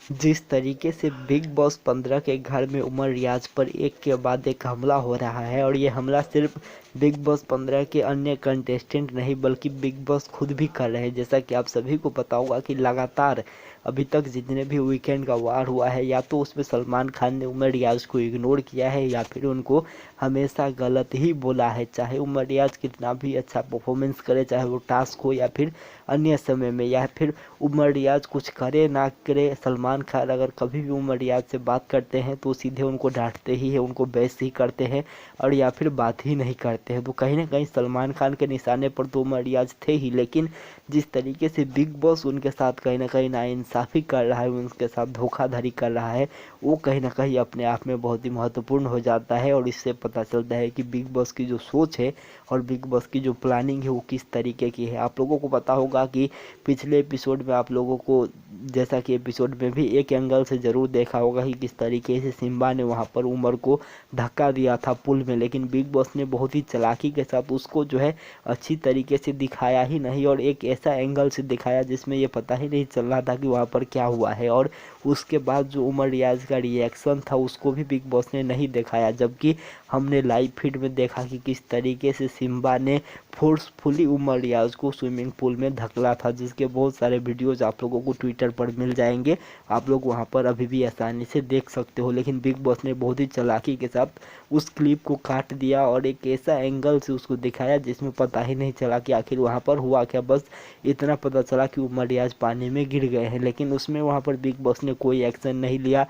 जिस तरीके से बिग बॉस 15 के घर में उमर रियाज पर एक के बाद एक हमला हो रहा है, और ये हमला सिर्फ बिग बॉस 15 के अन्य कंटेस्टेंट नहीं बल्कि बिग बॉस खुद भी कर रहे हैं। जैसा कि आप सभी को पता होगा कि लगातार अभी तक जितने भी वीकेंड का वार हुआ है, या तो उसमें सलमान खान ने उमर रियाज को इग्नोर किया है या फिर उनको हमेशा गलत ही बोला है। चाहे उमर रियाज कितना भी अच्छा परफॉर्मेंस करे, चाहे वो टास्क हो या फिर अन्य समय में, या फिर उमर रियाज कुछ करे ना करे, सलमान खान अगर कभी भी उमर रियाज से बात करते हैं तो सीधे उनको डांटते ही है, उनको बेइज्जत ही करते हैं और या फिर बात ही नहीं करते हैं। तो कहीं ना कहीं सलमान खान के निशाने पर तो उमर रियाज थे ही, लेकिन जिस तरीके से बिग बॉस उनके साथ कहीं ना कहीं नाइंसाफ़ी कर रहा है, उनके साथ धोखाधड़ी कर रहा है, वो कहीं ना कहीं अपने आप में बहुत ही महत्वपूर्ण हो जाता है। और इससे पता चलता है कि बिग बॉस की जो सोच है और बिग बॉस की जो प्लानिंग है वो किस तरीके की है। आप लोगों को पता होगा कि पिछले एपिसोड में आप लोगों को, जैसा कि एपिसोड में भी एक एंगल से ज़रूर देखा होगा कि किस तरीके से सिम्बा ने वहां पर उमर को धक्का दिया था पुल में, लेकिन बिग बॉस ने बहुत ही चालाकी के साथ उसको जो है अच्छी तरीके से दिखाया ही नहीं, और एक ऐसा एंगल से दिखाया जिसमें ये पता ही नहीं चल रहा था कि वहाँ पर क्या हुआ है। और उसके बाद जो उमर रियाज का रिएक्शन था उसको भी बिग बॉस ने नहीं दिखाया, जबकि हमने लाइव फीड में देखा कि किस तरीके से सिम्बा ने फोर्सफुली उमर रियाज को स्विमिंग पूल में धकेला था, जिसके बहुत सारे वीडियोज आप लोगों को ट्विटर पर मिल जाएंगे। आप लोग वहां पर अभी भी आसानी से देख सकते हो, लेकिन बिग बॉस ने बहुत ही चालाकी के साथ उस क्लिप को काट दिया और एक ऐसा एंगल से उसको दिखाया जिसमें पता ही नहीं चला कि आखिर वहां पर हुआ क्या। बस इतना पता चला कि उमर रियाज पानी में गिर गए हैं, लेकिन उसमें वहां पर बिग बॉस ने कोई एक्शन नहीं लिया।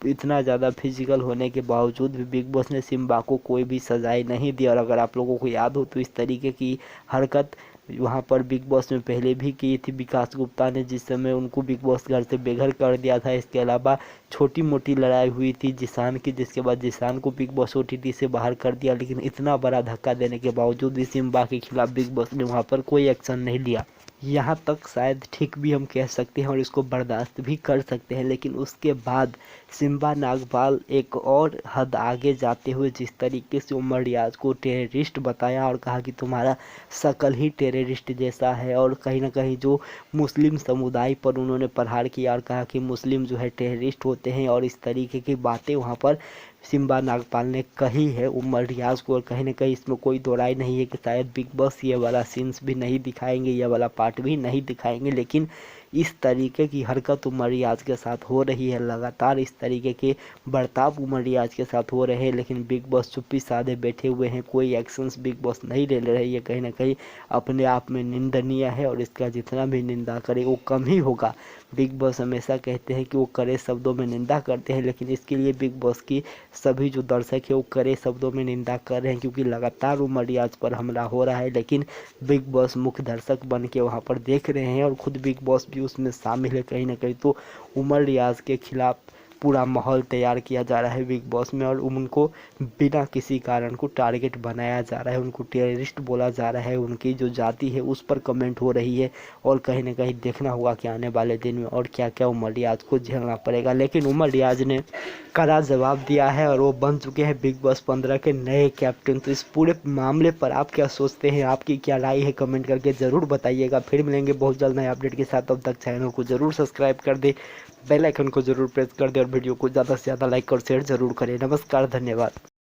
इतना ज़्यादा फिजिकल होने के बावजूद भी बिग बॉस ने सिम्बा को कोई भी सजाए नहीं दी। और अगर आप लोगों को याद हो तो इस तरीके की हरकत वहाँ पर बिग बॉस में पहले भी की थी विकास गुप्ता ने, जिस समय उनको बिग बॉस घर से बेघर कर दिया था। इसके अलावा छोटी मोटी लड़ाई हुई थी जिसान की, जिसके बाद जिसान को बिग बॉस ओटीटी से बाहर कर दिया, लेकिन इतना बड़ा धक्का देने के बावजूद भी सिम्बा के खिलाफ बिग बॉस ने वहाँ पर कोई एक्शन नहीं लिया। यहाँ तक शायद ठीक भी हम कह सकते हैं और इसको बर्दाश्त भी कर सकते हैं, लेकिन उसके बाद सिम्बा नागपाल एक और हद आगे जाते हुए जिस तरीके से उमर रियाज को टेररिस्ट बताया और कहा कि तुम्हारा शक्ल ही टेररिस्ट जैसा है, और कहीं ना कहीं जो मुस्लिम समुदाय पर उन्होंने प्रहार किया और कहा कि मुस्लिम जो है टेररिस्ट होते हैं, और इस तरीके की बातें वहाँ पर सिम्बा नागपाल ने कही है उमर रियाज को। और कहीं ना कहीं इसमें कोई दो राय नहीं है कि शायद बिग बॉस ये वाला सीन्स भी नहीं दिखाएंगे, ये वाला पार्ट भी नहीं दिखाएंगे, लेकिन इस तरीके की हरकत उमर रियाज के साथ हो रही है, लगातार इस तरीके के बर्ताव उमर रियाज के साथ हो रहे हैं, लेकिन बिग बॉस चुप्पी साधे बैठे हुए हैं, कोई एक्शंस बिग बॉस नहीं ले रहे। ये कहीं ना कहीं अपने आप में निंदनीय है और इसका जितना भी निंदा करे वो कम ही होगा। बिग बॉस हमेशा कहते हैं कि वो कड़े शब्दों में निंदा करते हैं, लेकिन इसके लिए बिग बॉस की सभी जो दर्शक है वो कड़े शब्दों में निंदा कर रहे हैं, क्योंकि लगातार उमर रियाज पर हमला हो रहा है, लेकिन बिग बॉस मुख्य दर्शक बन के वहाँ पर देख रहे हैं और खुद बिग बॉस भी उसमें शामिल है कहीं ना कहीं। तो उमर रियाज के खिलाफ पूरा माहौल तैयार किया जा रहा है बिग बॉस में, और उनको बिना किसी कारण को टारगेट बनाया जा रहा है, उनको टेररिस्ट बोला जा रहा है, उनकी जो जाति है उस पर कमेंट हो रही है। और कहीं ना कहीं देखना होगा कि आने वाले दिन में और क्या क्या उमर रियाज को झेलना पड़ेगा, लेकिन उमर रियाज ने कड़ा जवाब दिया है और वो बन चुके हैं बिग बॉस 15 के नए कैप्टन। तो इस पूरे मामले पर आप क्या सोचते हैं, आपकी क्या राय है, कमेंट करके ज़रूर बताइएगा। फिर मिलेंगे बहुत जल्द नए अपडेट के साथ, तब तक चैनल को ज़रूर सब्सक्राइब कर दे, बेल आइकन को ज़रूर प्रेस कर दे और वीडियो को ज़्यादा से ज़्यादा लाइक और शेयर ज़रूर करें। नमस्कार, धन्यवाद।